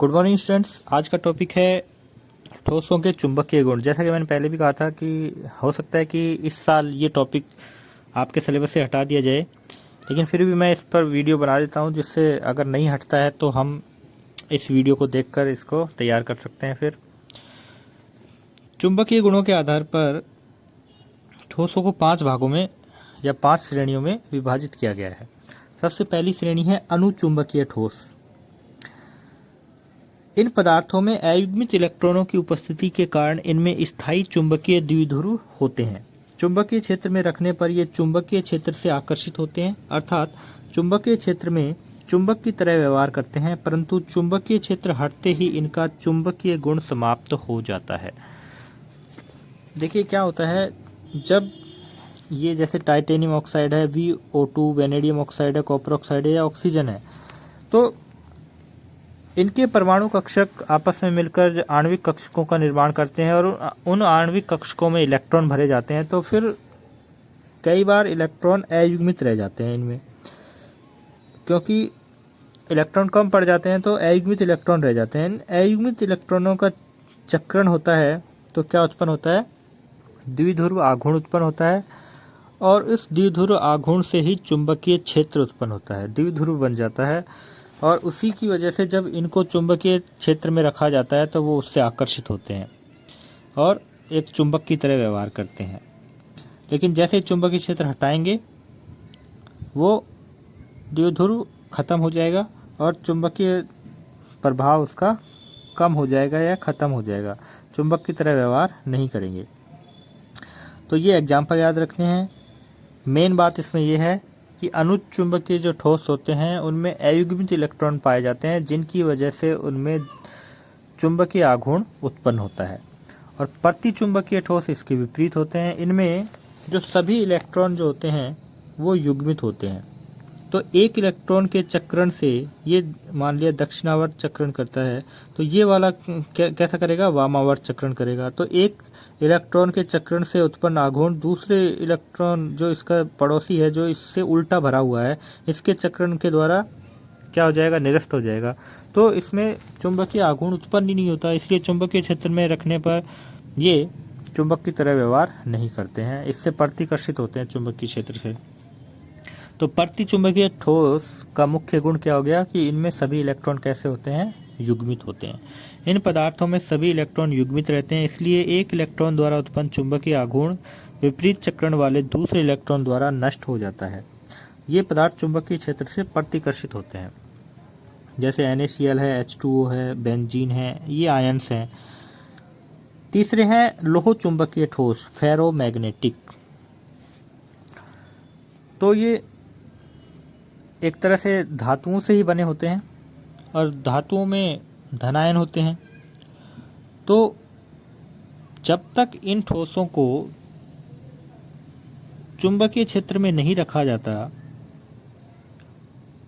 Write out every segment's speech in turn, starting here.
Good morning students. आज का topic है ठोसों के चुंबकीय गुण। जैसा कि मैंने पहले भी कहा था कि हो सकता है कि इस साल ये टॉपिक आपके सिलेबस से हटा दिया जाए, लेकिन फिर भी मैं इस पर वीडियो बना देता हूं, जिससे अगर नहीं हटता है तो हम इस वीडियो को देखकर इसको तैयार कर सकते हैं। फिर चुंबकीय गुणों के आधार पर ठोसों को 5 भागों में या 5 श्रेणियों में विभाजित किया गया है। सबसे पहली श्रेणी है अनुचुंबकीय ठोस। इन पदार्थों में अयुग्मित इलेक्ट्रॉनों की उपस्थिति के कारण इनमें स्थायी चुंबकीय द्विध्रुव होते हैं। चुंबकीय क्षेत्र में रखने पर ये चुंबकीय क्षेत्र से आकर्षित होते हैं, अर्थात चुंबकीय क्षेत्र में चुंबक की तरह व्यवहार करते हैं, परंतु चुंबकीय क्षेत्र हटते ही इनका चुंबकीय गुण समाप्त हो जाता है। देखिए क्या होता है, जब ये जैसे टाइटेनियम ऑक्साइड है, VO2, वेनेडियम ऑक्साइड है, कॉपर ऑक्साइड है या ऑक्सीजन है, तो इनके परमाणु कक्षक आपस में मिलकर आणविक कक्षकों का निर्माण करते हैं और उन आणविक कक्षकों में इलेक्ट्रॉन भरे जाते हैं। तो फिर कई बार इलेक्ट्रॉन अयुग्मित रह जाते हैं इनमें, क्योंकि इलेक्ट्रॉन कम पड़ जाते हैं तो अयुग्मित इलेक्ट्रॉन रह जाते हैं। अयुग्मित इलेक्ट्रॉनों का चक्रण होता है तो क्या उत्पन्न होता है, द्विध्रुव आघूर्ण उत्पन्न होता है, और इस द्विध्रुव आघूर्ण से ही चुंबकीय क्षेत्र उत्पन्न होता है, द्विध्रुव बन जाता है, और उसी की वजह से जब इनको चुंबकीय क्षेत्र में रखा जाता है तो वो उससे आकर्षित होते हैं और एक चुंबक की तरह व्यवहार करते हैं। लेकिन जैसे चुंबकीय क्षेत्र हटाएंगे वो द्विध्रुव खत्म हो जाएगा और चुंबकीय प्रभाव उसका कम हो जाएगा या ख़त्म हो जाएगा, चुंबक की तरह व्यवहार नहीं करेंगे। तो ये एग्जाम्पल याद रखने हैं। मेन बात इसमें यह है कि अनुचुंबकीय जो ठोस होते हैं उनमें अयुग्मित इलेक्ट्रॉन पाए जाते हैं, जिनकी वजह से उनमें चुंबकीय आघूर्ण उत्पन्न होता है। और प्रतिचुंबकीय ठोस इसके विपरीत होते हैं। इनमें जो सभी इलेक्ट्रॉन जो होते हैं वो युग्मित होते हैं। तो एक इलेक्ट्रॉन के चक्रण से, ये मान लिया दक्षिणावर्त चक्रण करता है, तो ये वाला कैसा करेगा, वामावर्त चक्रण करेगा। तो एक इलेक्ट्रॉन के चक्रण से उत्पन्न आघूर्ण दूसरे इलेक्ट्रॉन जो इसका पड़ोसी है, जो इससे उल्टा भरा हुआ है, इसके चक्रण के द्वारा क्या हो जाएगा, निरस्त हो जाएगा। तो इसमें चुंबकीय आघूर्ण उत्पन्न ही नहीं होता, इसलिए चुंबकीय क्षेत्र में रखने पर ये चुंबक की तरह व्यवहार नहीं करते हैं, इससे प्रतिकर्षित होते हैं चुंबकीय क्षेत्र से। तो प्रतिचुंबकीय ठोस का मुख्य गुण क्या हो गया कि इनमें सभी इलेक्ट्रॉन कैसे होते हैं, युग्मित होते हैं। इन पदार्थों में सभी इलेक्ट्रॉन युग्मित रहते हैं, इसलिए एक इलेक्ट्रॉन द्वारा उत्पन्न चुंबकीय आघूर्ण विपरीत चक्रण वाले दूसरे इलेक्ट्रॉन द्वारा नष्ट हो जाता है। ये पदार्थ चुंबकीय क्षेत्र से प्रतिकर्षित होते हैं। जैसे NaCl है, H2O है, बेंजीन है, ये आयन्स हैं। तीसरे हैं लोह चुंबकीय ठोस, फेरोमैग्नेटिक। तो ये एक तरह से धातुओं से ही बने होते हैं और धातुओं में धनायन होते हैं। तो जब तक इन ठोसों को चुंबकीय क्षेत्र में नहीं रखा जाता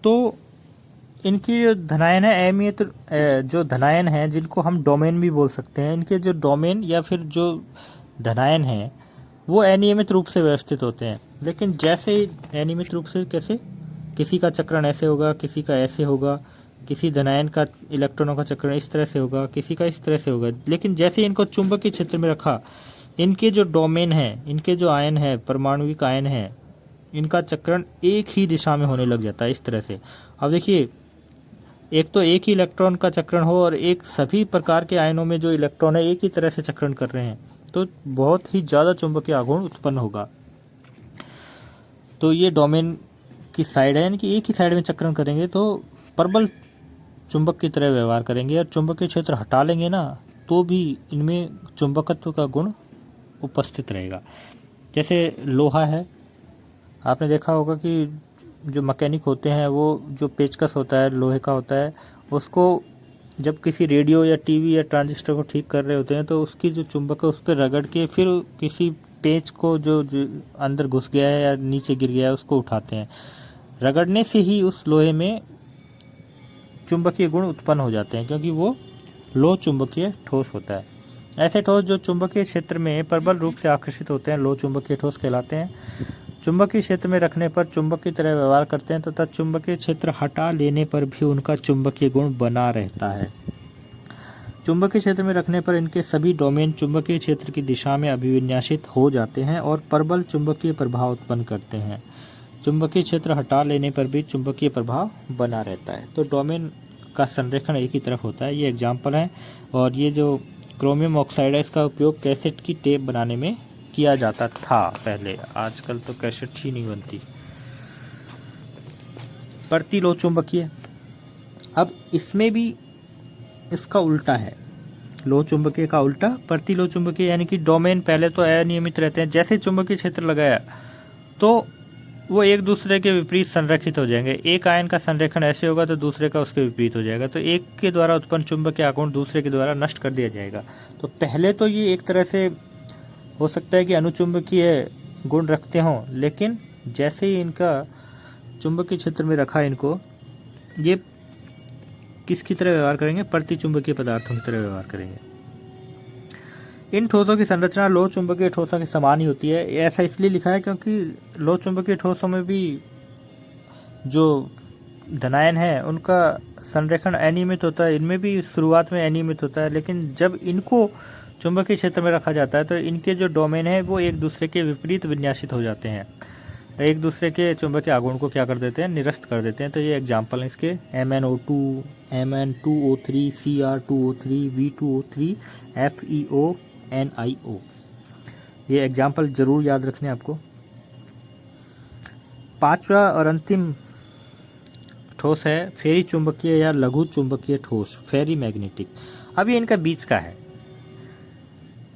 तो इनकी जो धनायन है, अहमियत जो धनायन है, जिनको हम डोमेन भी बोल सकते हैं, इनके जो डोमेन या फिर जो धनायन है वो अनियमित रूप से व्यवस्थित होते हैं। लेकिन जैसे ही अनियमित रूप से, कैसे, किसी का चक्रण ऐसे होगा, किसी का ऐसे होगा, किसी धनायन का इलेक्ट्रॉनों का चक्रण इस तरह से होगा, किसी का इस तरह से होगा। लेकिन जैसे ही इनको चुंबकीय क्षेत्र में रखा, इनके जो डोमेन है, इनके जो आयन है, परमाणुविक आयन है, इनका चक्रण एक ही दिशा में होने लग जाता है, इस तरह से। अब देखिए, एक तो एक ही इलेक्ट्रॉन का चक्रण हो और एक सभी प्रकार के आयनों में जो इलेक्ट्रॉन है एक ही तरह से चक्रण कर रहे हैं, तो बहुत ही ज़्यादा चुंबकीय आघूर्ण उत्पन्न होगा। तो ये डोमेन की साइड है, यानी कि एक ही साइड में चक्रण करेंगे तो प्रबल चुंबक की तरह व्यवहार करेंगे, और चुंबकीय क्षेत्र हटा लेंगे ना तो भी इनमें चुंबकत्व का गुण उपस्थित रहेगा। जैसे लोहा है, आपने देखा होगा कि जो मैकेनिक होते हैं वो जो पेचकस होता है लोहे का होता है, उसको जब किसी रेडियो या टीवी या ट्रांजिस्टर को ठीक कर रहे होते हैं तो उसकी जो चुंबक है उस पर रगड़ के फिर किसी पेच को जो अंदर घुस गया है या नीचे गिर गया है उसको उठाते हैं। रगड़ने से ही उस लोहे में चुंबकीय गुण उत्पन्न हो जाते हैं, क्योंकि वो लोह चुंबकीय ठोस होता है। ऐसे ठोस जो चुंबकीय क्षेत्र में प्रबल रूप से आकर्षित होते हैं लोह चुंबकीय ठोस कहलाते हैं। चुंबकीय क्षेत्र में रखने पर चुंबक की तरह व्यवहार करते हैं तथा चुंबकीय क्षेत्र हटा लेने पर भी उनका चुंबकीय गुण बना रहता है। चुंबकीय क्षेत्र में रखने पर इनके सभी डोमेन चुंबकीय क्षेत्र की दिशा में अभिविन्यासित हो जाते हैं और प्रबल चुंबकीय प्रभाव उत्पन्न करते हैं। चुंबकीय क्षेत्र हटा लेने पर भी चुंबकीय प्रभाव बना रहता है। तो डोमेन का संरेखण एक ही तरफ होता है। ये एग्जाम्पल है। और ये जो क्रोमियम ऑक्साइड है इसका उपयोग कैसेट की टेप बनाने में किया जाता था पहले, आजकल तो कैसेट ही नहीं बनती। प्रतिलोह चुंबकीय, अब इसमें भी इसका उल्टा है। लोह चुंबकीय का उल्टा प्रतिलोह चुंबकीय, यानी कि डोमेन पहले तो अनियमित रहते हैं, जैसे चुंबकीय क्षेत्र लगाया तो वो एक दूसरे के विपरीत संरेखित हो जाएंगे। एक आयन का संरेखण ऐसे होगा तो दूसरे का उसके विपरीत हो जाएगा, तो एक के द्वारा उत्पन्न चुंबकीय आघूर्ण दूसरे के द्वारा नष्ट कर दिया जाएगा। तो पहले तो ये एक तरह से हो सकता है कि अनुचुंबकीय गुण रखते हों, लेकिन जैसे ही इनका चुंबकीय क्षेत्र में रखा इनको, ये किसकी तरह व्यवहार करेंगे? प्रतिचुंबकीय पदार्थों की तरह व्यवहार करेंगे। इन ठोसों की संरचना लोह चुंबकीय ठोसों के समान ही होती है। ऐसा इसलिए लिखा है क्योंकि लोह चुंबकीय ठोसों में भी जो धनायन है उनका संरेखण अनियमित होता है, इनमें भी शुरुआत में अनियमित होता है, लेकिन जब इनको चुंबकीय क्षेत्र में रखा जाता है तो इनके जो डोमेन है वो एक दूसरे के विपरीत विन्यासित हो जाते हैं, एक दूसरे के चुंबकीय आघूर्ण को क्या कर देते हैं? निरस्त कर देते हैं। तो ये एग्जाम्पल है इसके, MnO2, Mn2O3, Cr2O3, V2O3, FeONiO। ये एग्जाम्पल जरूर याद रखने आपको। पांचवा और अंतिम ठोस है फेरी चुंबकीय या लघु चुंबकीय ठोस, फेरी मैग्नेटिक। अब ये इनका बीच का है,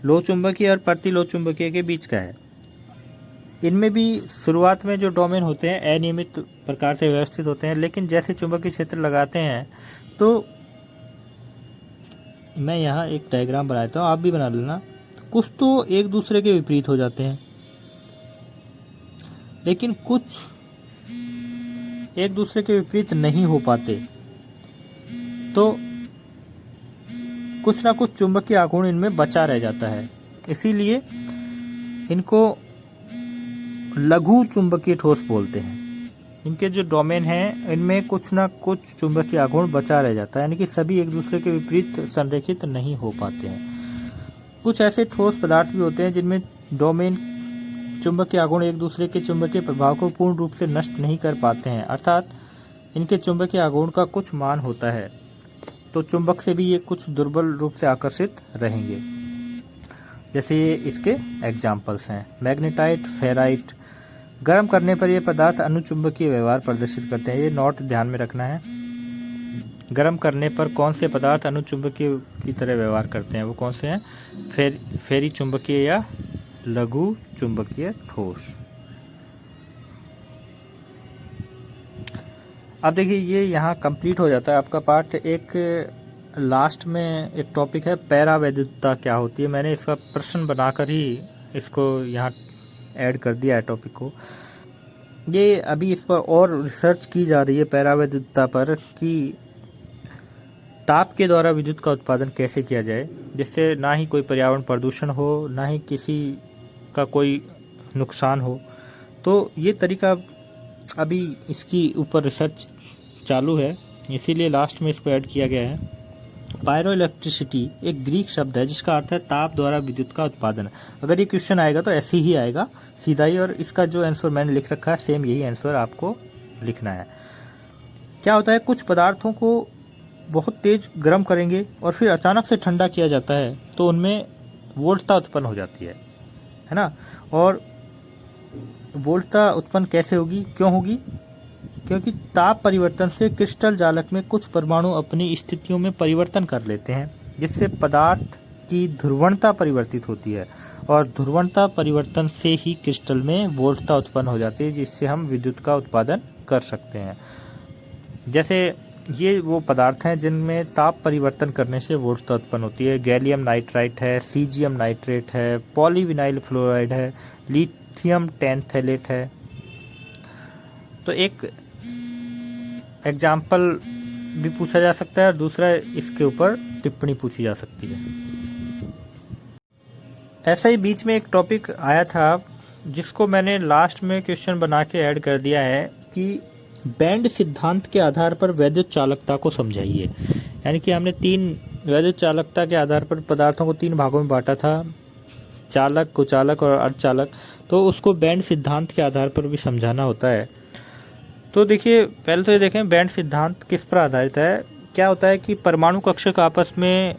लोह चुंबकीय और प्रतिलोह चुंबकीय के बीच का है। इनमें भी शुरुआत में जो डोमेन होते हैं अनियमित प्रकार से व्यवस्थित होते हैं, लेकिन जैसे चुंबकीय क्षेत्र लगाते हैं तो मैं यहाँ एक डायग्राम बनाता हूँ, आप भी बना लेना। कुछ तो एक दूसरे के विपरीत हो जाते हैं, लेकिन कुछ एक दूसरे के विपरीत नहीं हो पाते, तो कुछ ना कुछ चुंबकीय आघूर्ण इनमें बचा रह जाता है। इसीलिए इनको लघु चुंबकीय ठोस बोलते हैं। इनके जो डोमेन हैं इनमें कुछ ना कुछ चुंबकीय आघूर्ण बचा रह जाता है, यानी कि सभी एक दूसरे के विपरीत संरेखित नहीं हो पाते हैं। कुछ ऐसे ठोस पदार्थ भी होते हैं जिनमें डोमेन चुंबकीय आघूर्ण एक दूसरे के चुंबकीय प्रभाव को पूर्ण रूप से नष्ट नहीं कर पाते हैं, अर्थात इनके चुंबकीय आघूर्ण का कुछ मान होता है, तो चुंबक से भी ये कुछ दुर्बल रूप से आकर्षित रहेंगे। जैसे ये इसके एग्जाम्पल्स हैं, मैग्नेटाइट, फेराइट। गर्म करने पर ये पदार्थ अनुचुंबकीय व्यवहार प्रदर्शित करते हैं। ये नोट ध्यान में रखना है, गर्म करने पर कौन से पदार्थ अनुचुंबकीय की तरह व्यवहार करते हैं, वो कौन से हैं? फेरी चुंबकीय या लघु चुंबकीय ठोस। अब देखिए ये यहाँ कंप्लीट हो जाता है आपका पार्ट। एक लास्ट में एक टॉपिक है पैरावैद्युतता क्या होती है। मैंने इसका प्रश्न बनाकर ही इसको यहाँ ऐड कर दिया है टॉपिक को। ये अभी इस पर और रिसर्च की जा रही है पैरावैद्युतता पर, कि ताप के द्वारा विद्युत का उत्पादन कैसे किया जाए जिससे ना ही कोई पर्यावरण प्रदूषण हो, ना ही किसी का कोई नुकसान हो। तो ये तरीका अभी इसकी ऊपर रिसर्च चालू है, इसीलिए लास्ट में इसको ऐड किया गया है। पायरो इलेक्ट्रिसिटी एक ग्रीक शब्द है जिसका अर्थ है ताप द्वारा विद्युत का उत्पादन। अगर ये क्वेश्चन आएगा तो ऐसे ही आएगा सीधा ही, और इसका जो आंसर मैंने लिख रखा है सेम यही आंसर आपको लिखना है। क्या होता है, कुछ पदार्थों को बहुत तेज गर्म करेंगे और फिर अचानक से ठंडा किया जाता है तो उनमें वोल्टता उत्पन्न हो जाती है ना। और वोल्टता उत्पन्न कैसे होगी, क्यों होगी? क्योंकि ताप परिवर्तन से क्रिस्टल जालक में कुछ परमाणु अपनी स्थितियों में परिवर्तन कर लेते हैं, जिससे पदार्थ की ध्रुवणता परिवर्तित होती है, और ध्रुवणता परिवर्तन से ही क्रिस्टल में वोल्टता उत्पन्न हो जाती है, जिससे हम विद्युत का उत्पादन कर सकते हैं। जैसे ये वो पदार्थ हैं जिनमें ताप परिवर्तन करने से वोल्टता उत्पन्न होती है। गैलियम नाइट्राइट है, सीजियम नाइट्रेट है, पॉलीविनाइल फ्लोराइड है, लिथियम टेंथेलेट है। तो एक एग्जाम्पल भी पूछा जा सकता है और दूसरा इसके ऊपर टिप्पणी पूछी जा सकती है। ऐसा ही बीच में एक टॉपिक आया था जिसको मैंने लास्ट में क्वेश्चन बना के ऐड कर दिया है कि बैंड सिद्धांत के आधार पर वैद्युत चालकता को समझाइए। यानी कि हमने 3 वैद्युत चालकता के आधार पर पदार्थों को 3 भागों में बांटा था, चालक, कुचालक और अर्धचालक। तो उसको बैंड सिद्धांत के आधार पर भी समझाना होता है। तो देखिए, पहले तो ये देखें बैंड सिद्धांत किस पर आधारित है। क्या होता है कि परमाणु कक्षक आपस में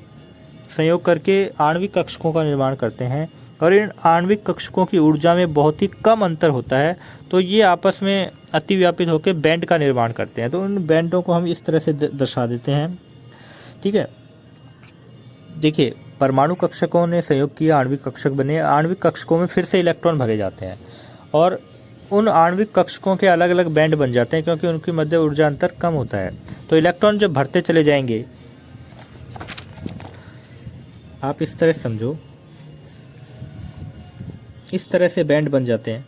संयोग करके आणविक कक्षकों का निर्माण करते हैं और इन आणविक कक्षकों की ऊर्जा में बहुत ही कम अंतर होता है, तो ये आपस में अतिव्यापित होकर बैंड का निर्माण करते हैं। तो उन बैंडों को हम इस तरह से दर्शा देते हैं, ठीक है। देखिए, परमाणु कक्षकों ने संयोग किया, आणविक कक्षक बने, आणविक कक्षकों में फिर से इलेक्ट्रॉन भरे जाते हैं और उन आणविक कक्षकों के अलग अलग बैंड बन जाते हैं क्योंकि उनकी मध्य ऊर्जा अंतर कम होता है। तो इलेक्ट्रॉन जब भरते चले जाएंगे, आप इस तरह समझो, इस तरह से बैंड बन जाते हैं।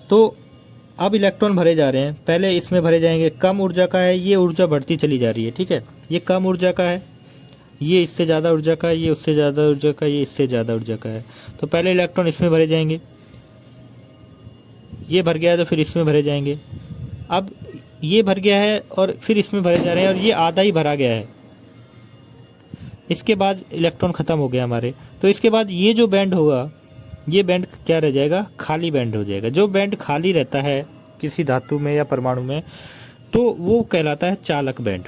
तो अब इलेक्ट्रॉन भरे जा रहे हैं, पहले इसमें भरे जाएंगे, कम ऊर्जा का है, ये ऊर्जा बढ़ती चली जा रही है, ठीक है। ये कम ऊर्जा का है, ये इससे ज़्यादा ऊर्जा का है, ये उससे ज़्यादा ऊर्जा का, ये इससे ज़्यादा ऊर्जा का है। तो पहले इलेक्ट्रॉन इसमें भरे जाएंगे, ये भर गया है तो फिर इसमें भरे जाएंगे। अब ये भर गया है और फिर इसमें भरे जा रहे हैं और ये आधा ही भरा गया है। इसके बाद इलेक्ट्रॉन ख़त्म हो गया हमारे। तो इसके बाद ये जो बैंड होगा, ये बैंड क्या रह जाएगा, खाली बैंड हो जाएगा। जो बैंड खाली रहता है किसी धातु में या परमाणु में, तो वो कहलाता है चालक बैंड।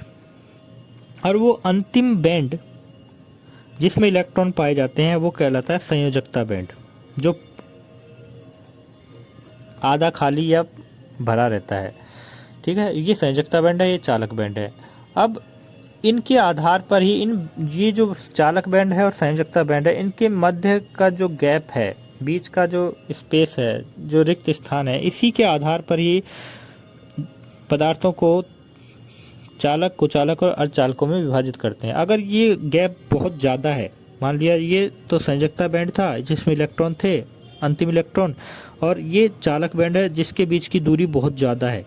और वो अंतिम बैंड जिसमें इलेक्ट्रॉन पाए जाते हैं वो कहलाता है संयोजकता बैंड, जो आधा खाली या भरा रहता है, ठीक है। ये संयोजकता बैंड है, ये चालक बैंड है। अब इनके आधार पर ही ये जो चालक बैंड है और संयोजकता बैंड है, इनके मध्य का जो गैप है, बीच का जो स्पेस है, जो रिक्त स्थान है, इसी के आधार पर ही पदार्थों को चालक, कुचालक और अर्धचालकों में विभाजित करते हैं। अगर ये गैप बहुत ज़्यादा है, मान लिया ये तो संयोजकता बैंड था जिसमें इलेक्ट्रॉन थे, अंतिम इलेक्ट्रॉन, और ये चालक बैंड है जिसके बीच की दूरी बहुत ज़्यादा है,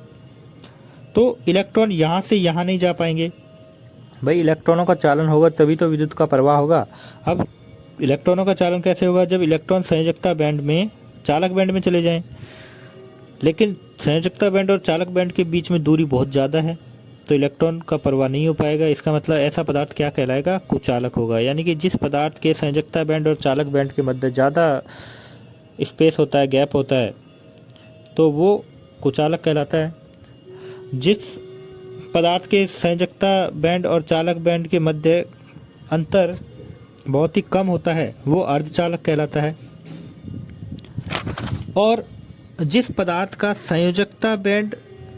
तो इलेक्ट्रॉन यहाँ से यहाँ नहीं जा पाएंगे। भाई इलेक्ट्रॉनों का चालन होगा तभी तो विद्युत का प्रवाह होगा। अब इलेक्ट्रॉनों का चालन कैसे होगा, जब इलेक्ट्रॉन संयोजकता बैंड में चालक बैंड में चले जाएं। लेकिन संयोजकता बैंड और चालक बैंड के बीच में दूरी बहुत ज़्यादा है, तो इलेक्ट्रॉन का प्रवाह नहीं हो पाएगा। इसका मतलब ऐसा पदार्थ क्या कहलाएगा, कुचालक होगा। यानी कि जिस पदार्थ के संयोजकता बैंड और चालक बैंड के मध्य ज़्यादा स्पेस होता है, गैप होता है, तो वो कुचालक कहलाता है। जिस पदार्थ के संयोजकता बैंड और चालक बैंड के मध्य अंतर बहुत ही कम होता है वो अर्धचालक कहलाता है। और जिस पदार्थ का संयोजकता बैंड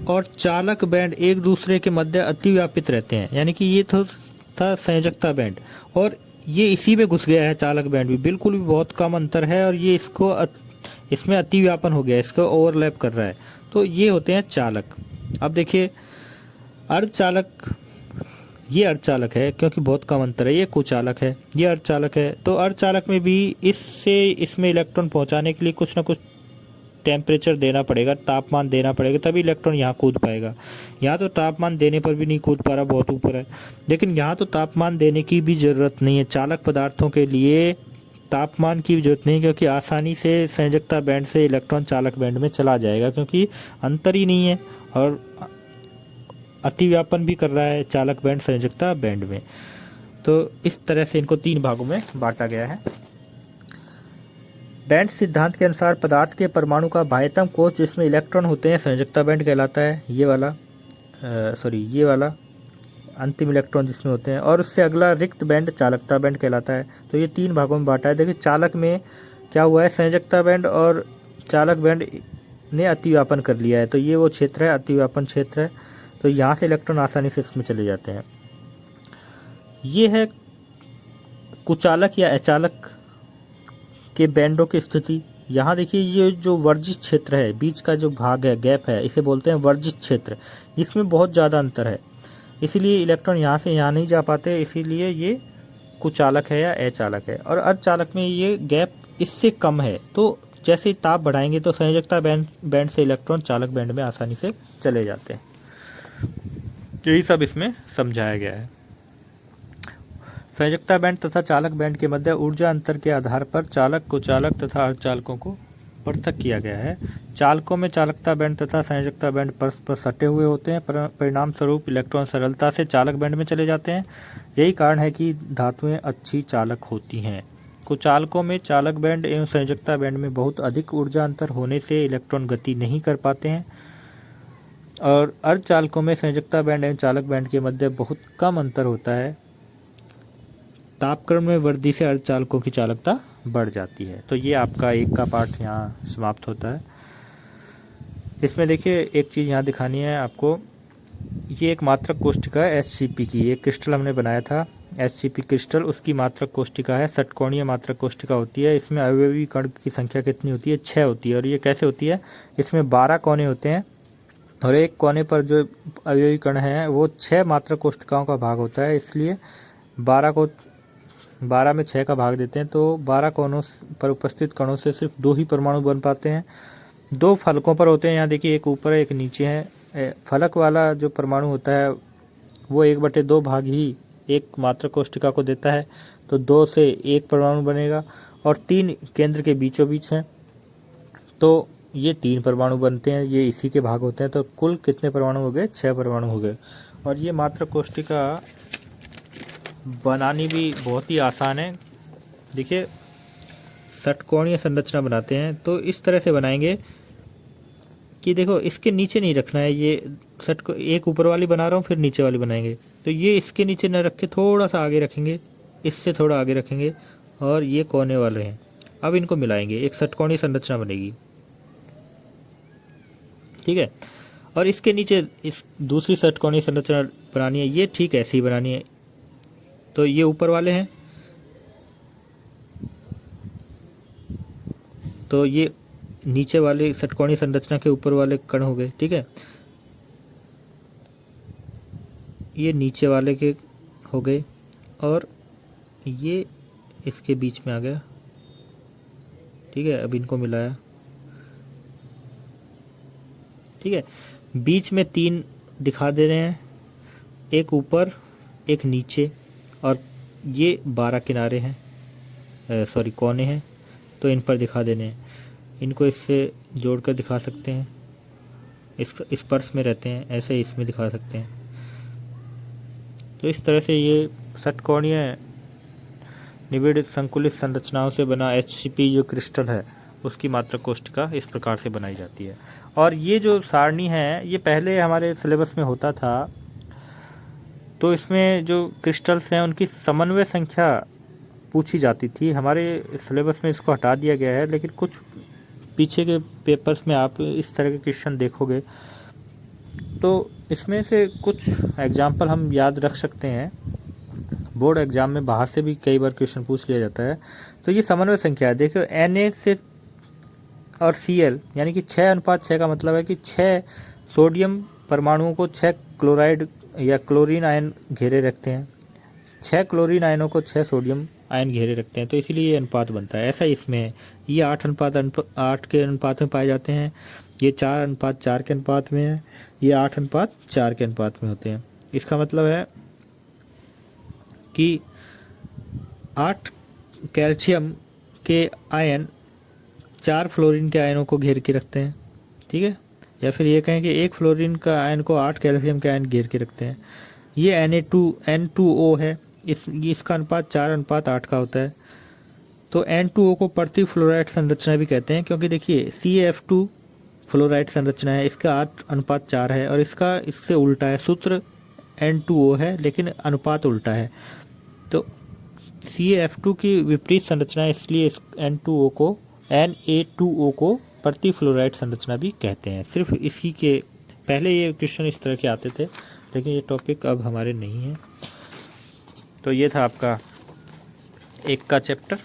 और चालक बैंड एक दूसरे के मध्य अतिव्यापित रहते हैं, यानी कि ये तो था संयोजकता बैंड और ये इसी में घुस गया है, चालक बैंड भी बिल्कुल भी बहुत कम अंतर है और ये इसमें अतिव्यापन हो गया, इसको ओवरलैप कर रहा है, तो ये होते हैं चालक। अब देखिए अर्धचालक, ये अर्धचालक है क्योंकि बहुत कम अंतर है, ये कुचालक है, ये अर्धचालक है। तो अर्धचालक में भी इसमें इलेक्ट्रॉन पहुंचाने के लिए कुछ ना कुछ टेम्परेचर देना पड़ेगा, तापमान देना पड़ेगा, तभी इलेक्ट्रॉन यहाँ कूद पाएगा। यहाँ तो तापमान देने पर भी नहीं कूद पा रहा, बहुत ऊपर है। लेकिन यहाँ तो तापमान देने की भी ज़रूरत नहीं है, चालक पदार्थों के लिए तापमान की भी जरूरत नहीं, क्योंकि आसानी से संयोजकता बैंड से इलेक्ट्रॉन चालक बैंड में चला जाएगा, क्योंकि अंतर ही नहीं है और अतिव्यापन भी कर रहा है चालक बैंड संयोजकता बैंड में। तो इस तरह से इनको 3 भागों में बांटा गया है। बैंड सिद्धांत के अनुसार पदार्थ के परमाणु का बाह्यतम कोश जिसमें इलेक्ट्रॉन होते हैं संयोजकता बैंड कहलाता है, ये वाला अंतिम इलेक्ट्रॉन जिसमें होते हैं, और उससे अगला रिक्त बैंड चालकता बैंड कहलाता है। तो ये 3 भागों में बांटा है। देखिए चालक में क्या हुआ है, संयोजकता बैंड और चालक बैंड ने अतिव्यापन कर लिया है, तो ये वो क्षेत्र है, अतिव्यापन क्षेत्र है, तो यहाँ से इलेक्ट्रॉन आसानी से इसमें चले जाते हैं। ये है कुचालक या अचालक के बैंडों की स्थिति। यहाँ देखिए ये जो वर्जित क्षेत्र है, बीच का जो भाग है, गैप है, इसे बोलते हैं वर्जित क्षेत्र। इसमें बहुत ज़्यादा अंतर है, इसीलिए इलेक्ट्रॉन यहाँ से यहाँ नहीं जा पाते, इसीलिए ये कुचालक है या अचालक है। और अर्धचालक में ये गैप इससे कम है, तो जैसे ही ताप बढ़ाएंगे तो संयोजकता बैंड से इलेक्ट्रॉन चालक बैंड में आसानी से चले जाते हैं। यही सब इसमें समझाया गया है। संयोजकता बैंड तथा चालक बैंड के मध्य ऊर्जा अंतर के आधार पर चालक, कुचालक तथा अर्धचालकों को पृथक किया गया है। चालकों में चालकता बैंड तथा संयोजकता बैंड परस्पर सटे हुए होते हैं, परिणाम स्वरूप इलेक्ट्रॉन सरलता से चालक बैंड में चले जाते हैं। यही कारण है कि धातुएं अच्छी चालक होती हैं। कुछ चालकों में चालक बैंड एवं संयोजकता बैंड में बहुत अधिक ऊर्जा अंतर होने से इलेक्ट्रॉन गति नहीं कर पाते हैं, और अर्धचालकों में संयोजकता बैंड एवं चालक बैंड के मध्य बहुत कम अंतर होता है। तापक्रम में वृद्धि से अर्धचालकों की चालकता बढ़ जाती है। तो ये आपका 1 का पार्ट यहाँ समाप्त होता है। इसमें देखिए एक चीज़ यहाँ दिखानी है आपको, ये एक मात्रक कोष्टिका है HCP की, एक क्रिस्टल हमने बनाया था HCP क्रिस्टल, उसकी मात्रक कोष्टिका है, षटकोणीय मात्रक कोष्टिका होती है। इसमें अवयवी कण की संख्या कितनी होती है? 6 होती है। और ये कैसे होती है? इसमें 12 कोने होते हैं और एक कोने पर जो अवयवी कण है वो 6 मात्रक कोष्टिकाओं का भाग होता है, इसलिए 12 में 6 का भाग देते हैं तो 12 कोनों पर उपस्थित कणों से सिर्फ 2 ही परमाणु बन पाते हैं। 2 फलकों पर होते हैं, यहाँ देखिए एक ऊपर है एक नीचे है। फलक वाला जो परमाणु होता है वो 1/2 भाग ही एक मात्रक कोष्टिका को देता है, तो 2 से 1 परमाणु बनेगा। और 3 केंद्र के बीचों बीच हैं तो ये 3 परमाणु बनते हैं, ये इसी के भाग होते हैं। तो कुल कितने परमाणु हो गए? 6 परमाणु हो गए। और ये मात्रक कोष्टिका बनानी भी बहुत ही आसान है। देखिए षटकोणीय संरचना बनाते हैं तो इस तरह से बनाएंगे कि देखो इसके नीचे नहीं रखना है, ये एक ऊपर वाली बना रहा हूँ फिर नीचे वाली बनाएंगे, तो ये इसके नीचे न रख के थोड़ा सा आगे रखेंगे, इससे थोड़ा आगे रखेंगे और ये कोने वाले हैं। अब इनको मिलाएंगे, एक षटकोणीय संरचना बनेगी, ठीक है। और इसके नीचे इस दूसरी षटकोणीय संरचना बनानी है, ये ठीक ऐसे ही बनानी है। तो ये ऊपर वाले हैं, तो ये नीचे वाले षटकोणीय संरचना के ऊपर वाले कण हो गए, ठीक है। ये नीचे वाले के हो गए और ये इसके बीच में आ गया, ठीक है। अब इनको मिलाया, ठीक है। बीच में 3 दिखा दे रहे हैं, एक ऊपर एक नीचे, और ये 12 किनारे हैं, सॉरी कोने हैं, तो इन पर दिखा देने हैं। इनको इससे जोड़कर दिखा सकते हैं, इस स्पर्श में रहते हैं, ऐसे ही इसमें दिखा सकते हैं। तो इस तरह से ये षटकोणीय निबिड़ संकुलित संरचनाओं से बना HCP जो क्रिस्टल है उसकी मात्रक कोष्टिका इस प्रकार से बनाई जाती है। और ये जो सारणी है ये पहले हमारे सिलेबस में होता था, तो इसमें जो क्रिस्टल्स हैं उनकी समन्वय संख्या पूछी जाती थी। हमारे सिलेबस में इसको हटा दिया गया है, लेकिन कुछ पीछे के पेपर्स में आप इस तरह के क्वेश्चन देखोगे तो इसमें से कुछ एग्जाम्पल हम याद रख सकते हैं। बोर्ड एग्जाम में बाहर से भी कई बार क्वेश्चन पूछ लिया जाता है। तो ये समन्वय संख्या है, देखो Na से और Cl यानी कि 6:6 का मतलब है कि 6 सोडियम परमाणुओं को 6 क्लोराइड या क्लोरीन आयन घेरे रखते हैं, 6 क्लोरीन आयनों को 6 सोडियम आयन घेरे रखते हैं, तो इसीलिए ये अनुपात बनता है। ऐसा इसमें है, ये 8:8 के अनुपात में पाए जाते हैं, ये 4:4 के अनुपात में है, ये 8:4 के अनुपात में होते हैं। इसका मतलब है कि 8 कैल्शियम के आयन 4 फ्लोरीन के आयनों को घेर के रखते हैं, ठीक है। या फिर ये कहें कि 1 फ्लोरीन का आयन को 8 कैल्शियम के आयन घेर के रखते हैं। ये N2O है, इसका अनुपात 4:8 का होता है। तो N2O को प्रति फ्लोराइड संरचना भी कहते हैं, क्योंकि देखिए CaF2 फ्लोराइड संरचना है, इसका 8:4 है, और इसका इससे उल्टा है, सूत्र N2O है लेकिन अनुपात उल्टा है। तो CaF2 की विपरीत संरचना है, इसलिए इस Na2O को प्रति फ्लोराइड संरचना भी कहते हैं। सिर्फ इसी के पहले ये क्वेश्चन इस तरह के आते थे, लेकिन ये टॉपिक अब हमारे नहीं है। तो ये था आपका 1 का चैप्टर।